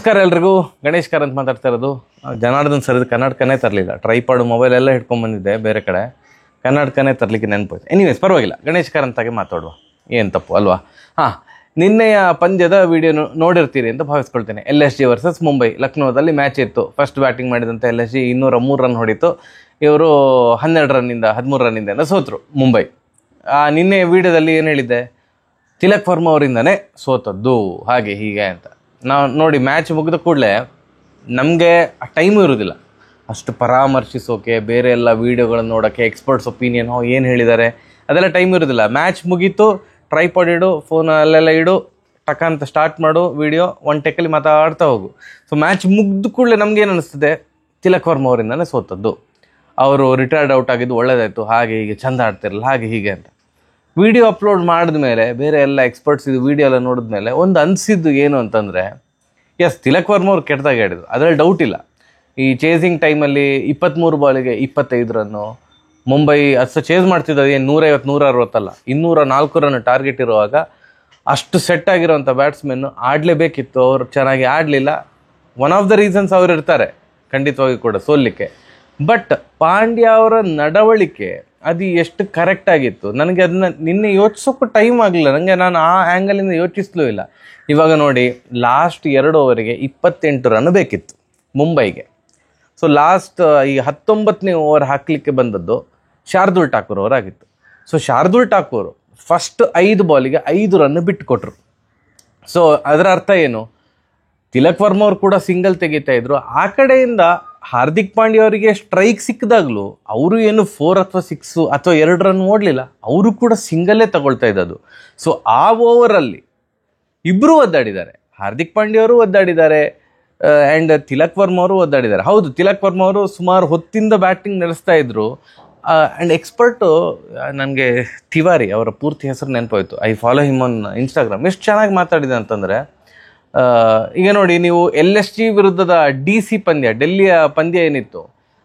ನಮಸ್ಕಾರ ಎಲ್ರಿಗೂ. ಗಣೇಶ್ ಕಾರ್ ಅಂತ ಮಾತಾಡ್ತಾ ಇರೋದು. ಜನಾರ್ದನ್ ಸರ್ ಕನ್ನಡಕನೇ ತರಲಿಲ್ಲ, ಟ್ರೈಪಾಡು ಮೊಬೈಲ್ ಎಲ್ಲ ಹಿಡ್ಕೊಂಡ್ಬಂದಿದ್ದೆ ಬೇರೆ ಕಡೆ, ಕನ್ನಡಕನೇ ತರಲಿಕ್ಕೆ ನೆನಪೋಯ್ತು. ಎನಿವೇಸ್ ಪರವಾಗಿಲ್ಲ, ಗಣೇಶ್ ಕಾರ್ ಅಂತಾಗೆ ಮಾತಾಡುವ, ಏನು ತಪ್ಪು ಅಲ್ವಾ? ನಿನ್ನೆಯ ಪಂದ್ಯದ ವಿಡಿಯೋ ನೋಡಿರ್ತೀರಿ ಅಂತ ಭಾವಿಸ್ಕೊಳ್ತೇನೆ. LSG ವರ್ಸಸ್ ಮುಂಬೈ, ಲಕ್ನೋದಲ್ಲಿ ಮ್ಯಾಚ್ ಇತ್ತು. ಫಸ್ಟ್ ಬ್ಯಾಟಿಂಗ್ ಮಾಡಿದಂಥ LSG 203 ರನ್ ಹೊಡಿತು. ಇವರು 13 ರನ್ನಿಂದ ಸೋತರು ಮುಂಬೈ. ನಿನ್ನೆ ವಿಡಿಯೋದಲ್ಲಿ ಏನು ಹೇಳಿದ್ದೆ, ತಿಲಕ್ ವರ್ಮಾ ಅವರಿಂದನೇ ಸೋತದ್ದು ಹಾಗೆ ಹೀಗೆ ಅಂತ. ನಾವು ನೋಡಿ, ಮ್ಯಾಚ್ ಮುಗಿದ ಕೂಡಲೇ ನಮಗೆ ಟೈಮು ಇರೋದಿಲ್ಲ ಅಷ್ಟು ಪರಾಮರ್ಶಿಸೋಕೆ, ಬೇರೆ ಎಲ್ಲ ವೀಡಿಯೋಗಳನ್ನು ನೋಡೋಕ್ಕೆ, ಎಕ್ಸ್ಪರ್ಟ್ಸ್ ಒಪಿನಿಯನ್ ಏನು ಹೇಳಿದ್ದಾರೆ ಅದೆಲ್ಲ ಟೈಮ್ ಇರೋದಿಲ್ಲ. ಮ್ಯಾಚ್ ಮುಗೀತು, ಟ್ರೈಪಾಡ್ ಇಡು, ಫೋನ್ ಅಲ್ಲೆಲ್ಲ ಇಡು, ಟಕ ಅಂತ ಸ್ಟಾರ್ಟ್ ಮಾಡು ವಿಡಿಯೋ, ಒನ್ ಟೆಕ್ಕಲ್ಲಿ ಮಾತಾಡ್ತಾ ಹೋಗು. ಸೊ ಮ್ಯಾಚ್ ಮುಗಿದ ಕೂಡಲೇ ನಮಗೇನು ಅನ್ನಿಸ್ತದೆ, ತಿಲಕ್ ವರ್ಮಾ ಅವರಿಂದನೇ ಸೋತದ್ದು, ಅವರು ರಿಟೈರ್ಡ್ ಔಟ್ ಆಗಿದ್ದು ಒಳ್ಳೇದಾಯಿತು, ಹಾಗೆ ಹೀಗೆ ಚಂದ ಆಡ್ತಿರಲ್ಲ ಹಾಗೆ ಹೀಗೆ ಅಂತ. ವಿಡಿಯೋ ಅಪ್ಲೋಡ್ ಮಾಡಿದ್ಮೇಲೆ, ಬೇರೆ ಎಲ್ಲ ಎಕ್ಸ್ಪರ್ಟ್ಸ್ ಇದು ವಿಡಿಯೋ ಎಲ್ಲ ನೋಡಿದ್ಮೇಲೆ ಒಂದು ಅನಿಸಿದ್ದು ಏನು ಅಂತಂದರೆ, ಎಸ್ ತಿಲಕ್ ವರ್ಮಾ ಅವ್ರು ಕೆಟ್ಟದಾಗಿ ಆಡಿದ್ರು, ಅದರಲ್ಲಿ ಡೌಟ್ ಇಲ್ಲ. ಈ ಚೇಸಿಂಗ್ ಟೈಮಲ್ಲಿ 23 ಬಾಲಿಗೆ 25 ರನ್ನು, ಮುಂಬೈ ಅಷ್ಟು ಚೇಸ್ ಮಾಡ್ತಿದ್ದು ಏನು 150 160 204 ರನ್ ಟಾರ್ಗೆಟ್ ಇರುವಾಗ ಅಷ್ಟು ಸೆಟ್ ಆಗಿರೋವಂಥ ಬ್ಯಾಟ್ಸ್ಮೆನ್ನು ಆಡಲೇಬೇಕಿತ್ತು. ಅವರು ಚೆನ್ನಾಗಿ ಆಡಲಿಲ್ಲ. ಒನ್ ಆಫ್ ದ ರೀಸನ್ಸ್ ಅವರು ಇರ್ತಾರೆ ಖಂಡಿತವಾಗಿ ಕೂಡ ಸೋಲಿಕ್ಕೆ. ಬಟ್ ಪಾಂಡ್ಯ ಅವರ ನಡವಳಿಕೆ ಅದು ಎಷ್ಟು ಕರೆಕ್ಟಾಗಿತ್ತು, ನನಗೆ ಅದನ್ನ ನಿನ್ನೆ ಯೋಚಿಸೋಕ್ಕೂ ಟೈಮ್ ಆಗಲಿಲ್ಲ ನನಗೆ. ನಾನು ಆ ಆ್ಯಂಗಲಿಂದ ಯೋಚಿಸಲೂ ಇಲ್ಲ. ಇವಾಗ ನೋಡಿ, ಲಾಸ್ಟ್ 2 ಓವರಿಗೆ 28 ರನ್ ಬೇಕಿತ್ತು ಮುಂಬೈಗೆ. ಸೊ ಲಾಸ್ಟ್ ಈ 19ನೇ ಓವರ್ ಹಾಕಲಿಕ್ಕೆ ಬಂದದ್ದು ಶಾರ್ದೂಲ್ ಠಾಕೂರ್ ಅವರಾಗಿತ್ತು. ಸೊ ಶಾರ್ದೂಲ್ ಠಾಕೂರ್ ಫಸ್ಟ್ 5 ಬಾಲಿಗೆ 5 ರನ್ ಬಿಟ್ಟು ಕೊಟ್ಟರು. ಸೊ ಅದರ ಅರ್ಥ ಏನು, ತಿಲಕ್ ವರ್ಮಾ ಅವರು ಕೂಡ ಸಿಂಗಲ್ ತೆಗಿತಾ ಇದ್ರು. ಆ ಕಡೆಯಿಂದ ಹಾರ್ದಿಕ್ ಪಾಂಡ್ಯ ಅವರಿಗೆ ಸ್ಟ್ರೈಕ್ ಸಿಕ್ಕಿದಾಗಲೂ ಅವರು ಏನು 4 ಅಥವಾ 6 ಅಥವಾ 2 ರನ್ ಓಡಲಿಲ್ಲ, ಅವರು ಕೂಡ ಸಿಂಗಲ್ಲೇ ತಗೊಳ್ತಾ ಇದ್ದದ್ದು. ಸೊ ಆ ಓವರಲ್ಲಿ ಇಬ್ಬರು ಒದ್ದಾಡಿದ್ದಾರೆ, ಹಾರ್ದಿಕ್ ಪಾಂಡ್ಯ ಅವರು ಒದ್ದಾಡಿದ್ದಾರೆ ಆ್ಯಂಡ್ ತಿಲಕ್ ವರ್ಮಾ ಅವರು ಒದ್ದಾಡಿದ್ದಾರೆ. ಹೌದು, ತಿಲಕ್ ವರ್ಮಾ ಅವರು ಸುಮಾರು ಹೊತ್ತಿಂದ ಬ್ಯಾಟಿಂಗ್ ನಡೆಸ್ತಾ ಇದ್ರು. ಆ್ಯಂಡ್ ಎಕ್ಸ್ಪರ್ಟು ನನಗೆ ತಿವಾರಿ, ಅವರ ಪೂರ್ತಿ ಹೆಸರು ನೆನಪೋಯ್ತು, I follow him on Instagram. ಎಷ್ಟು ಚೆನ್ನಾಗಿ ಮಾತಾಡಿದೆ ಅಂತಂದರೆ, ಈಗ ನೋಡಿ ನೀವು LSG ವಿರುದ್ಧದ DC ಪಂದ್ಯ, ಡೆಲ್ಲಿಯ ಪಂದ್ಯ ಏನಿತ್ತು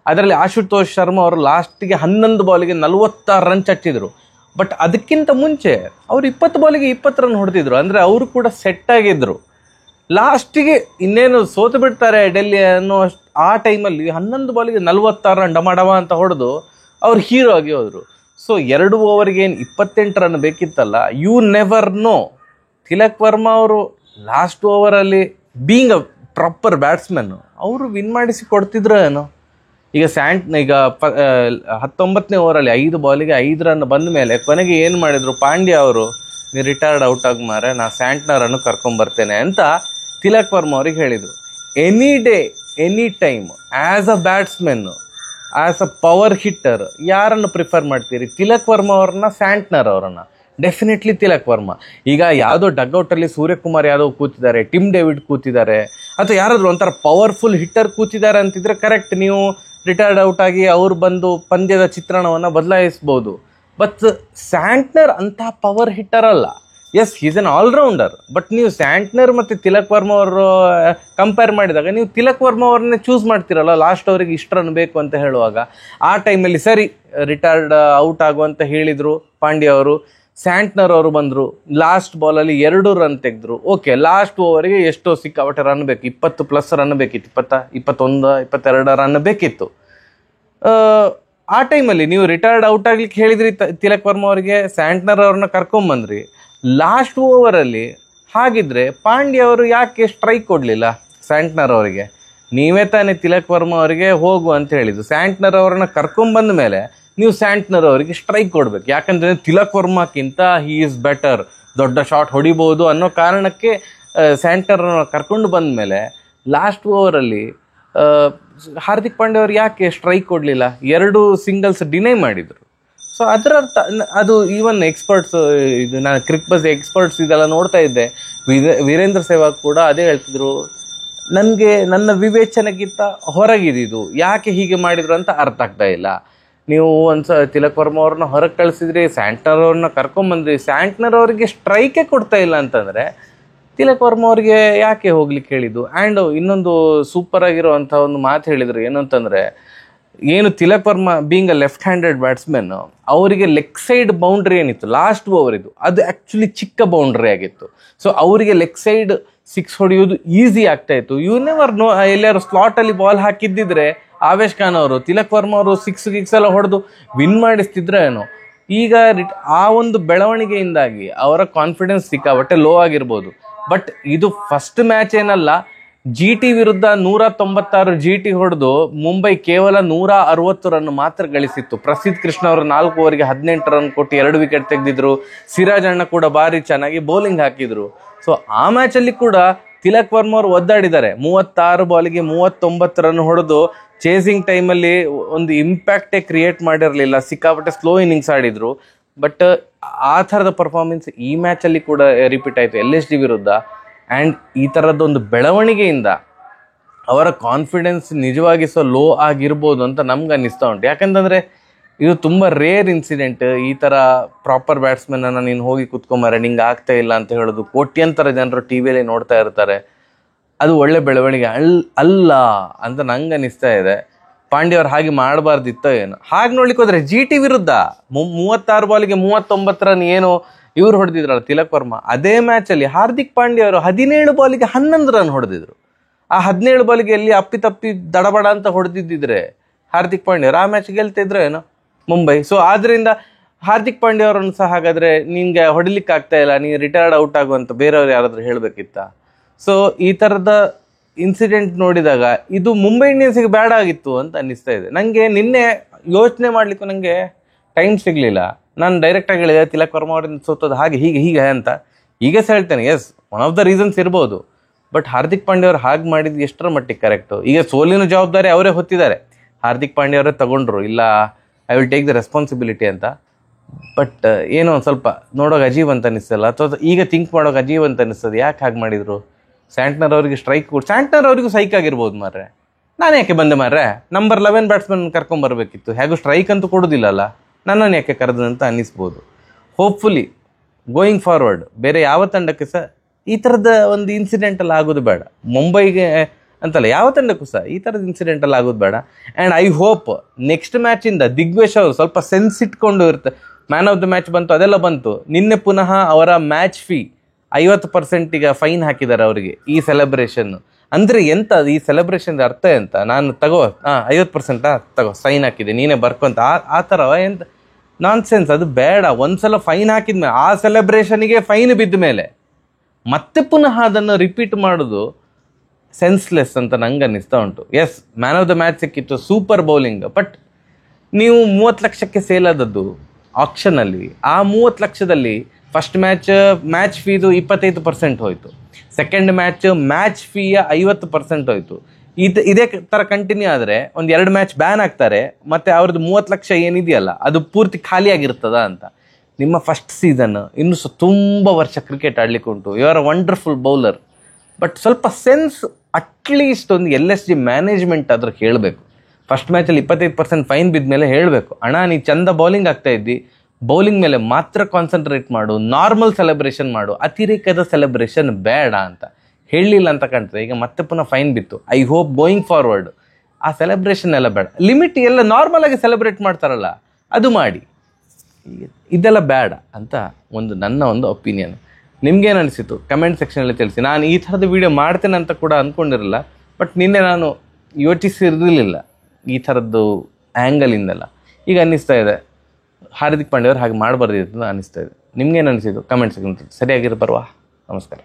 ಅದರಲ್ಲಿ ಆಶುತೋಷ್ ಶರ್ಮಾ ಅವರು ಲಾಸ್ಟಿಗೆ 11 ಬಾಲಿಗೆ 46 ರನ್ ಚಚ್ಚಿದ್ರು. ಬಟ್ ಅದಕ್ಕಿಂತ ಮುಂಚೆ ಅವರು 20 ಬಾಲಿಗೆ 20 ರನ್ ಹೊಡೆದಿದ್ರು. ಅಂದರೆ ಅವರು ಕೂಡ ಸೆಟ್ ಆಗಿದ್ರು. ಲಾಸ್ಟಿಗೆ ಇನ್ನೇನು ಸೋತು ಬಿಡ್ತಾರೆ ಡೆಲ್ಲಿ ಅನ್ನೋ ಆ ಟೈಮಲ್ಲಿ 11 ಬಾಲಿಗೆ 46 ರನ್ ಡಮಾಡವ ಅಂತ ಹೊಡೆದು ಅವ್ರು ಹೀರೋ ಆಗಿ ಹೋದರು. ಸೊ 2 ಓವರ್ಗೆ ಏನು 28 ರನ್ ಬೇಕಿತ್ತಲ್ಲ, you never know, Tilak Varma ಅವರು ಲಾಸ್ಟ್ ಓವರಲ್ಲಿ ಬೀಯಿಂಗ್ ಅ ಪ್ರಾಪರ್ ಬ್ಯಾಟ್ಸ್ಮನ್ ಅವರು ವಿನ್ ಮಾಡಿಸಿ ಕೊಡ್ತಿದ್ರು ಏನೋ. ಈಗ 19ನೇ ಓವರಲ್ಲಿ 5 ಬಾಲಿಗೆ 5 ರನ್ ಬಂದ ಮೇಲೆ ಕೊನೆಗೆ ಏನು ಮಾಡಿದರು ಪಾಂಡ್ಯ ಅವರು, ನೀವು ರಿಟೈರ್ಡ್ ಔಟ್ ಆಗಿ ಮಾರೆ, ನಾ ಸ್ಯಾಂಟ್ನರನ್ನು ಕರ್ಕೊಂಬರ್ತೇನೆ ಅಂತ ತಿಲಕ್ ವರ್ಮಾ ಅವ್ರಿಗೆ ಹೇಳಿದರು. Any day any time as a batsmen, as a power hitter ಯಾರನ್ನು ಪ್ರಿಫರ್ ಮಾಡ್ತೀರಿ, ತಿಲಕ್ ವರ್ಮಾ ಅವ್ರನ್ನ ಸ್ಯಾಂಟ್ನರ್ ಅವರನ್ನು? ಡೆಫಿನೆಟ್ಲಿ ತಿಲಕ್ ವರ್ಮಾ. ಈಗ ಯಾವುದೋ ಡಗ್ಔಟಲ್ಲಿ ಸೂರ್ಯಕುಮಾರ್ ಯಾದವ್ ಕೂತಿದ್ದಾರೆ, ಟಿಮ್ ಡೇವಿಡ್ ಕೂತಿದ್ದಾರೆ, ಅಥವಾ ಯಾರಾದರೂ ಒಂಥರ ಪವರ್ಫುಲ್ ಹಿಟ್ಟರ್ ಕೂತಿದ್ದಾರೆ ಅಂತಿದ್ರೆ ಕರೆಕ್ಟ್, ನೀವು ರಿಟೈರ್ಡ್ ಔಟ್ ಆಗಿ ಅವ್ರು ಬಂದು ಪಂದ್ಯದ ಚಿತ್ರಣವನ್ನು ಬದಲಾಯಿಸ್ಬೋದು. ಬಟ್ ಸ್ಯಾಂಟ್ನರ್ ಅಂಥ ಪವರ್ ಹಿಟ್ಟರ್ ಅಲ್ಲ. Yes, is an allrounder. But ನೀವು ಸ್ಯಾಂಟ್ನರ್ ಮತ್ತು ತಿಲಕ್ ವರ್ಮಾ ಅವರು ಕಂಪೇರ್ ಮಾಡಿದಾಗ ನೀವು ತಿಲಕ್ ವರ್ಮಾ ಅವ್ರನ್ನೇ ಚೂಸ್ ಮಾಡ್ತಿರಲ್ಲ ಲಾಸ್ಟ್ ಅವರಿಗೆ ಇಷ್ಟು ರನ್ ಬೇಕು ಅಂತ ಹೇಳುವಾಗ. ಆ ಟೈಮಲ್ಲಿ ಸರಿ ರಿಟೈರ್ಡ್ ಔಟ್ ಆಗುವಂತ ಹೇಳಿದರು ಪಾಂಡ್ಯ ಅವರು, ಸ್ಯಾಂಟ್ನರ್ ಅವರು ಬಂದರು, ಲಾಸ್ಟ್ ಬಾಲಲ್ಲಿ 2 ರನ್ ತೆಗೆದ್ರು. ಓಕೆ, ಲಾಸ್ಟ್ ಓವರಿಗೆ ಎಷ್ಟೋ ಸಿಕ್ಕಾಪಟ್ಟೆ ರನ್ ಬೇಕು, 20+ ರನ್ ಬೇಕಿತ್ತು, 21, 22 ರನ್ ಬೇಕಿತ್ತು. ಆ ಟೈಮಲ್ಲಿ ನೀವು ರಿಟೈರ್ಡ್ ಔಟ್ ಆಗ್ಲಿಕ್ಕೆ ಹೇಳಿದ್ರಿ ತಿಲಕ್ ವರ್ಮಾ ಅವರಿಗೆ, ಸ್ಯಾಂಟ್ನರ್ ಅವ್ರನ್ನ ಕರ್ಕೊಂಬಂದ್ರಿ ಲಾಸ್ಟ್ ಓವರಲ್ಲಿ. ಹಾಗಿದ್ರೆ ಪಾಂಡ್ಯ ಅವರು ಯಾಕೆ ಸ್ಟ್ರೈಕ್ ಕೊಡಲಿಲ್ಲ ಸ್ಯಾಂಟ್ನರ್ ಅವರಿಗೆ? ನೀವೇ ತಾನೇ ತಿಲಕ್ ವರ್ಮಾ ಅವರಿಗೆ ಹೋಗು ಅಂತ ಹೇಳಿದ್ದು. ಸ್ಯಾಂಟ್ನರ್ ಅವರನ್ನ ಕರ್ಕೊಂಬಂದ ಮೇಲೆ ನೀವು ಸ್ಯಾಂಟ್ನರ್ ಅವರಿಗೆ ಸ್ಟ್ರೈಕ್ ಕೊಡಬೇಕು. ಯಾಕಂದರೆ ತಿಲಕ್ ವರ್ಮಾಕ್ಕಿಂತ ಹೀ ಈಸ್ ಬೆಟರ್, ದೊಡ್ಡ ಶಾಟ್ ಹೊಡಿಬೋದು ಅನ್ನೋ ಕಾರಣಕ್ಕೆ ಸ್ಯಾಂಟ್ನರ್ನ ಕರ್ಕೊಂಡು ಬಂದ ಮೇಲೆ ಲಾಸ್ಟ್ ಓವರಲ್ಲಿ ಹಾರ್ದಿಕ್ ಪಾಂಡ್ಯ ಅವರು ಯಾಕೆ ಸ್ಟ್ರೈಕ್ ಕೊಡಲಿಲ್ಲ? 2 ಸಿಂಗಲ್ಸ್ ಡಿನೈ ಮಾಡಿದರು. ಸೊ ಅದರ ಅರ್ಥ ಅದು ಈವನ್ ಎಕ್ಸ್ಪರ್ಟ್ಸ್, ಇದು ನಾನು ಕ್ರಿಕ್ಬಸ್ ಎಕ್ಸ್ಪರ್ಟ್ಸ್ ಇದೆಲ್ಲ ನೋಡ್ತಾ ಇದ್ದೆ, ವೀರೇಂದ್ರ ಸೆಹ್ವಾಗ್ ಕೂಡ ಅದೇ ಹೇಳ್ತಿದ್ರು, ನನಗೆ ನನ್ನ ವಿವೇಚನೆಗಿಂತ ಹೊರಗಿದ್ದು ಯಾಕೆ ಹೀಗೆ ಮಾಡಿದ್ರು ಅಂತ ಅರ್ಥ ಆಗ್ತಾ ಇಲ್ಲ. ನೀವು ತಿಲಕ್ ವರ್ಮಾ ಅವ್ರನ್ನ ಹೊರಗೆ ಕಳಿಸಿದ್ರಿ, ಸ್ಯಾಂಟ್ನರ್ ಅವ್ರನ್ನ ಕರ್ಕೊಂಬಂದ್ರಿ, ಸ್ಯಾಂಟ್ನರ್ ಅವರಿಗೆ ಸ್ಟ್ರೈಕೇ ಕೊಡ್ತಾ ಇಲ್ಲ ಅಂತಂದರೆ ತಿಲಕ್ ವರ್ಮಾ ಅವ್ರಿಗೆ ಯಾಕೆ ಹೋಗ್ಲಿಕ್ಕೆ ಹೇಳಿದ್ದು? ಆ್ಯಂಡ್ ಇನ್ನೊಂದು ಸೂಪರ್ ಆಗಿರೋವಂಥ ಒಂದು ಮಾತು ಹೇಳಿದರು, ಏನು ಅಂತಂದರೆ, ಏನು Tilak Varma being a left handed batsman, ಅವರಿಗೆ ಲೆಗ್ ಸೈಡ್ ಬೌಂಡ್ರಿ ಏನಿತ್ತು ಲಾಸ್ಟ್ ಓವರ್ ಇದು, ಅದು ಆ್ಯಕ್ಚುಲಿ ಚಿಕ್ಕ ಬೌಂಡ್ರಿ ಆಗಿತ್ತು. ಸೊ ಅವರಿಗೆ ಲೆಗ್ ಸೈಡ್ ಸಿಕ್ಸ್ ಹೊಡೆಯೋದು ಈಸಿ ಆಗ್ತಾ ಇತ್ತು. ಯು ನೆವರ್ ನೋ, ಎಲ್ಲಾರು ಸ್ಲಾಟಲ್ಲಿ ಬಾಲ್ ಹಾಕಿದ್ದಿದ್ರೆ ಆವೇಶ್ ಖಾನ್ ಅವರು, ತಿಲಕ್ ವರ್ಮಾ ಅವರು ಸಿಕ್ಸ್ ಎಲ್ಲ ಹೊಡೆದು ವಿನ್ ಮಾಡಿಸ್ತಿದ್ರೆ ಏನೋ. ಈಗ ಆ ಒಂದು ಬೆಳವಣಿಗೆಯಿಂದಾಗಿ ಅವರ ಕಾನ್ಫಿಡೆನ್ಸ್ ಸಿಕ್ಕಾಬಟ್ಟೆ ಲೋ ಆಗಿರ್ಬೋದು. ಬಟ್ ಇದು ಫಸ್ಟ್ ಮ್ಯಾಚ್ ಏನಲ್ಲ, GT ವಿರುದ್ಧ 196 GT ಹೊಡೆದು ಮುಂಬೈ ಕೇವಲ 160 ರನ್ ಮಾತ್ರ ಗಳಿಸಿತ್ತು. ಪ್ರಸಿದ್ಧ್ ಕೃಷ್ಣ ಅವರು 4 ಓವರ್ಗೆ 18 ರನ್ ಕೊಟ್ಟು 2 ವಿಕೆಟ್ ತೆಗೆದಿದ್ರು. ಸಿರಾಜ್ ಅಣ್ಣ ಕೂಡ ಭಾರಿ ಚೆನ್ನಾಗಿ ಬೌಲಿಂಗ್ ಹಾಕಿದ್ರು. ಸೊ ಆ ಮ್ಯಾಚಲ್ಲಿ ಕೂಡ ತಿಲಕ್ ವರ್ಮಾ ಅವರು ಒದ್ದಾಡಿದ್ದಾರೆ. 36 ಬಾಲಿಗೆ 39 ರನ್ ಹೊಡೆದು ಚೇಸಿಂಗ್ ಟೈಮಲ್ಲಿ ಒಂದು ಇಂಪ್ಯಾಕ್ಟೇ ಕ್ರಿಯೇಟ್ ಮಾಡಿರಲಿಲ್ಲ, ಸಿಕ್ಕಾಪಟ್ಟೆ ಸ್ಲೋ ಇನ್ನಿಂಗ್ಸ್ ಆಡಿದ್ರು. ಬಟ್ ಆ ಥರದ ಪರ್ಫಾರ್ಮೆನ್ಸ್ ಈ ಮ್ಯಾಚಲ್ಲಿ ಕೂಡ ರಿಪೀಟ್ ಆಯಿತು LSD ವಿರುದ್ಧ. ಆ್ಯಂಡ್ ಈ ಥರದ್ದೊಂದು ಬೆಳವಣಿಗೆಯಿಂದ ಅವರ ಕಾನ್ಫಿಡೆನ್ಸ್ ನಿಜವಾಗಿ ಲೋ ಆಗಿರ್ಬೋದು ಅಂತ ನಮ್ಗೆ ಅನ್ನಿಸ್ತಾ ಉಂಟು. ಯಾಕಂತಂದರೆ ಇದು ತುಂಬ ರೇರ್ ಇನ್ಸಿಡೆಂಟ್. ಈ ಥರ ಪ್ರಾಪರ್ ಬ್ಯಾಟ್ಸ್ಮನ್ನನ್ನು ನೀನು ಹೋಗಿ ಕುತ್ಕೊಂಬ ರನ್ನಿಂಗ್ ಆಗ್ತಾ ಇಲ್ಲ ಅಂತ ಹೇಳೋದು ಕೋಟ್ಯಂತರ ಜನರು TVಯಲ್ಲಿ ನೋಡ್ತಾ ಇರ್ತಾರೆ. ಅದು ಒಳ್ಳೆ ಬೆಳವಣಿಗೆ ಅಲ್ಲ ಅಂತ ನಂಗೆ ಅನ್ನಿಸ್ತಾ ಇದೆ. ಪಾಂಡ್ಯ ಅವ್ರು ಹಾಗೆ ಮಾಡಬಾರ್ದಿತ್ತೋ ಏನೋ. ಹಾಗೆ ನೋಡ್ಲಿಕ್ಕೆ ಹೋದರೆ GT ವಿರುದ್ಧ 36 ಬಾಲಿಗೆ 39 ರನ್ ಏನು ಇವ್ರು ಹೊಡೆದಿದ್ರಲ್ಲ ತಿಲಕ್ ವರ್ಮಾ, ಅದೇ ಮ್ಯಾಚಲ್ಲಿ ಹಾರ್ದಿಕ್ ಪಾಂಡ್ಯ ಅವರು 17 ಬಾಲಿಗೆ 11 ರನ್ ಹೊಡೆದಿದ್ರು. ಆ 17 ಬಾಲಿಗೆ ಎಲ್ಲಿ ಅಪ್ಪಿತಪ್ಪಿ ದಡಬಡ ಅಂತ ಹೊಡೆದಿದ್ದಿದ್ರೆ ಹಾರ್ದಿಕ್ ಪಾಂಡ್ಯ ಅವರು ಆ ಮ್ಯಾಚ್ ಗೆಲ್ತಿದ್ರು ಏನೋ ಮುಂಬೈ. ಸೊ ಆದ್ರಿಂದ ಹಾರ್ದಿಕ್ ಪಾಂಡ್ಯ ಅವರನ್ನು ಸಹ ಹಾಗಾದ್ರೆ ನಿನ್ಗೆ ಹೊಡಿಲಿಕ್ಕೆ ಆಗ್ತಾ ಇಲ್ಲ, ನೀನು ರಿಟೈರ್ಡ್ ಔಟ್ ಆಗುವಂತ ಬೇರೆಯವ್ರು ಯಾರಾದ್ರೂ ಹೇಳಬೇಕಿತ್ತ? ಸೊ ಈ ಥರದ ಇನ್ಸಿಡೆಂಟ್ ನೋಡಿದಾಗ ಇದು ಮುಂಬೈ ಇಂಡಿಯನ್ಸ್ಗೆ ಬ್ಯಾಡ್ ಆಗಿತ್ತು ಅಂತ ಅನ್ನಿಸ್ತಾ ಇದೆ. ನನಗೆ ನಿನ್ನೆ ಯೋಚನೆ ಮಾಡಲಿಕ್ಕೂ ನನಗೆ ಟೈಮ್ ಸಿಗಲಿಲ್ಲ. ನಾನು ಡೈರೆಕ್ಟಾಗಿ ಹೇಳಿದೆ ತಿಲಕ್ ವರ್ಮಾ ಅವರಿಂದ ಸೋತೋದು ಹಾಗೆ ಹೀಗೆ ಅಂತ. ಈಗ ಸಹ ಹೇಳ್ತೇನೆ, yes one of the reasons ಇರ್ಬೋದು. ಬಟ್ ಹಾರ್ದಿಕ್ ಪಾಂಡ್ಯ ಅವರು ಹಾಗೆ ಮಾಡಿದ್ದು ಎಷ್ಟರ ಮಟ್ಟಿಗೆ ಕರೆಕ್ಟು? ಈಗ ಸೋಲಿನ ಜವಾಬ್ದಾರಿ ಅವರೇ ಹೊತ್ತಿದ್ದಾರೆ, ಹಾರ್ದಿಕ್ ಪಾಂಡ್ಯ ಅವರೇ ತಗೊಂಡ್ರು, ಇಲ್ಲ I will take the responsibility ಅಂತ. ಬಟ್ ಏನೋ ಒಂದು ಸ್ವಲ್ಪ ನೋಡೋಕೆ ಅಜೀವ್ ಅಂತ ಅನಿಸ್ತಲ್ಲ, ಅಥವಾ ಈಗ ಥಿಂಕ್ ಮಾಡೋಕೆ ಅಜೀವ್ ಅಂತ ಅನಿಸ್ತದೆ. ಯಾಕೆ ಹಾಗೆ ಮಾಡಿದರು? ಸ್ಯಾಂಟ್ನರ್ ಅವರಿಗೆ ಸ್ಟ್ರೈಕ್ ಕೊಡು, ಸ್ಯಾಂಟ್ನರ್ ಅವರಿಗೂ ಸೈಕ್ ಆಗಿರ್ಬೋದು ಮಾರ್ರೆ. ನಾನು ಯಾಕೆ ಬಂದೆ ಮಾರ್ರೆ? ನಂಬರ್ 11 ಬ್ಯಾಟ್ಸ್ಮನ್ ಕರ್ಕೊಂಬರ್ಬೇಕಿತ್ತು, ಹೇಗೂ ಸ್ಟ್ರೈಕ್ ಅಂತೂ ಕೊಡೋದಿಲ್ಲಲ್ಲ, ನನ್ನನ್ನು ಯಾಕೆ ಕರೆದಂತ ಅನ್ನಿಸ್ಬೋದು. ಹೋಪ್ಫುಲಿ ಗೋಯಿಂಗ್ ಫಾರ್ವರ್ಡ್ ಬೇರೆ ಯಾವ ತಂಡಕ್ಕೆ ಸಹ ಈ ಥರದ ಒಂದು ಇನ್ಸಿಡೆಂಟಲ್ಲಿ ಆಗೋದು ಬೇಡ. ಮುಂಬೈಗೆ ಅಂತಲ್ಲ, ಯಾವ ತಂಡಕ್ಕೂ ಸಹ ಈ ಥರದ ಇನ್ಸಿಡೆಂಟಲ್ಲಿ ಆಗೋದು ಬೇಡ. ಆ್ಯಂಡ್ ಐ ಹೋಪ್ ನೆಕ್ಸ್ಟ್ ಮ್ಯಾಚಿಂದ ದಿಗ್ವೇಶ್ ಅವರು ಸ್ವಲ್ಪ ಸೆನ್ಸ್ ಇಟ್ಕೊಂಡು ಇರ್ತಾರೆ. ಮ್ಯಾನ್ ಆಫ್ ದ ಮ್ಯಾಚ್ ಬಂತು, ಅದೆಲ್ಲ ಬಂತು. ನಿನ್ನೆ ಪುನಃ ಅವರ ಮ್ಯಾಚ್ ಫೀ 50% ಈಗ ಫೈನ್ ಹಾಕಿದ್ದಾರೆ ಅವರಿಗೆ ಈ ಸೆಲೆಬ್ರೇಷನ್. ಅಂದರೆ ಎಂತ ಈ ಸೆಲೆಬ್ರೇಷನ್ ಅರ್ಥ ಎಂತ? ನಾನು 50% ತಗೋ ಸೈನ್ ಹಾಕಿದೆ, ನೀನೇ ಬರ್ಕೊಂತ ಆ ಥರ ಎಂತ ನಾನ್ ಸೆನ್ಸ್? ಅದು ಬೇಡ. ಒಂದ್ಸಲ ಫೈನ್ ಹಾಕಿದ್ಮೇಲೆ ಆ ಸೆಲೆಬ್ರೇಷನಿಗೆ ಫೈನ್ ಬಿದ್ದ ಮೇಲೆ ಮತ್ತೆ ಪುನಃ ಅದನ್ನು ರಿಪೀಟ್ ಮಾಡೋದು ಸೆನ್ಸ್ಲೆಸ್ ಅಂತ ನಂಗೆ ಅನ್ನಿಸ್ತಾ ಉಂಟು. Yes, man of the match ಸಿಕ್ಕಿತ್ತು, ಸೂಪರ್ ಬೌಲಿಂಗ್. ಬಟ್ ನೀವು 30 ಲಕ್ಷಕ್ಕೆ ಸೇಲ್ ಆದದ್ದು ಆಕ್ಷನಲ್ಲಿ. ಆ 30 ಲಕ್ಷದಲ್ಲಿ ಫಸ್ಟ್ ಮ್ಯಾಚ್ ಫೀದು 25% ಹೋಯಿತು. ಸೆಕೆಂಡ್ ಮ್ಯಾಚ್ ಫೀಯ 50% ಹೋಯಿತು. ಇದೇ ಥರ ಕಂಟಿನ್ಯೂ ಆದರೆ ಒಂದು 2 ಮ್ಯಾಚ್ ಬ್ಯಾನ್ ಆಗ್ತಾರೆ, ಮತ್ತು ಅವ್ರದ್ದು 30 ಲಕ್ಷ ಏನಿದೆಯಲ್ಲ ಅದು ಪೂರ್ತಿ ಖಾಲಿಯಾಗಿರ್ತದ ಅಂತ. ನಿಮ್ಮ ಫಸ್ಟ್ ಸೀಸನ್, ಇನ್ನೂ ತುಂಬ ವರ್ಷ ಕ್ರಿಕೆಟ್ ಆಡಲಿಕ್ಕೆ ಉಂಟು. You are a wonderful bowler. But ಸ್ವಲ್ಪ ಸೆನ್ಸ್ ಅಟ್ಲೀಸ್ಟ್ ಒಂದು LSG ಮ್ಯಾನೇಜ್ಮೆಂಟ್ ಆದರೂ ಹೇಳಬೇಕು. ಫಸ್ಟ್ ಮ್ಯಾಚಲ್ಲಿ 25% ಫೈನ್ ಬಿದ್ದ ಮೇಲೆ ಹೇಳಬೇಕು, ಅಣ್ಣ ನೀ ಚಂದ ಬೌಲಿಂಗ್ ಆಗ್ತಾ ಇದ್ದಿ, ಬೌಲಿಂಗ್ ಮೇಲೆ ಮಾತ್ರ ಕಾನ್ಸಂಟ್ರೇಟ್ ಮಾಡು, ನಾರ್ಮಲ್ ಸೆಲೆಬ್ರೇಷನ್ ಮಾಡು, ಅತಿರೇಕದ ಸೆಲೆಬ್ರೇಷನ್ ಬೇಡ ಅಂತ ಹೇಳಲಿಲ್ಲ ಅಂತ ಕಾಣ್ತದೆ. ಈಗ ಮತ್ತೆ ಪುನಃ ಫೈನ್ ಬಿತ್ತು. ಐ ಹೋಪ್ ಗೋಯಿಂಗ್ ಫಾರ್ವರ್ಡ್ ಆ ಸೆಲೆಬ್ರೇಷನ್ ಎಲ್ಲ ಬೇಡ. ಲಿಮಿಟ್ ಎಲ್ಲ ನಾರ್ಮಲ್ ಆಗಿ ಸೆಲೆಬ್ರೇಟ್ ಮಾಡ್ತಾರಲ್ಲ ಅದು ಮಾಡಿ, ಇದೆಲ್ಲ ಬೇಡ ಅಂತ ನನ್ನ ಒಂದು ಒಪಿನಿಯನ್. ನಿಮ್ಗೇನು ಅನಿಸಿತು ಕಮೆಂಟ್ ಸೆಕ್ಷನಲ್ಲಿ ತಿಳಿಸಿ. ನಾನು ಈ ಥರದ ವೀಡಿಯೋ ಮಾಡ್ತೇನೆ ಅಂತ ಕೂಡ ಅಂದ್ಕೊಂಡಿರಲಿಲ್ಲ, ಬಟ್ ನಿನ್ನೆ ನಾನು ಯೋಚಿಸಿರಲಿಲ್ಲ ಈ ಥರದ್ದು ಆ್ಯಂಗಲಿಂದೆಲ್ಲ. ಈಗ ಅನ್ನಿಸ್ತಾ ಇದೆ ಹಾರ್ದಿಕ್ ಪಾಂಡ್ಯ ಅವರು ಹಾಗೆ ಮಾಡಬಾರ್ದಿತ್ತು ಅಂತ ಅನ್ನಿಸ್ತಾ ಇದೆ. ನಿಮ್ಗೇನು ಅನಿಸಿತು ಕಮೆಂಟ್ ಸೆಕ್ಷನ್ ಸರಿಯಾಗಿರೋ ಬರುವ. ನಮಸ್ಕಾರ.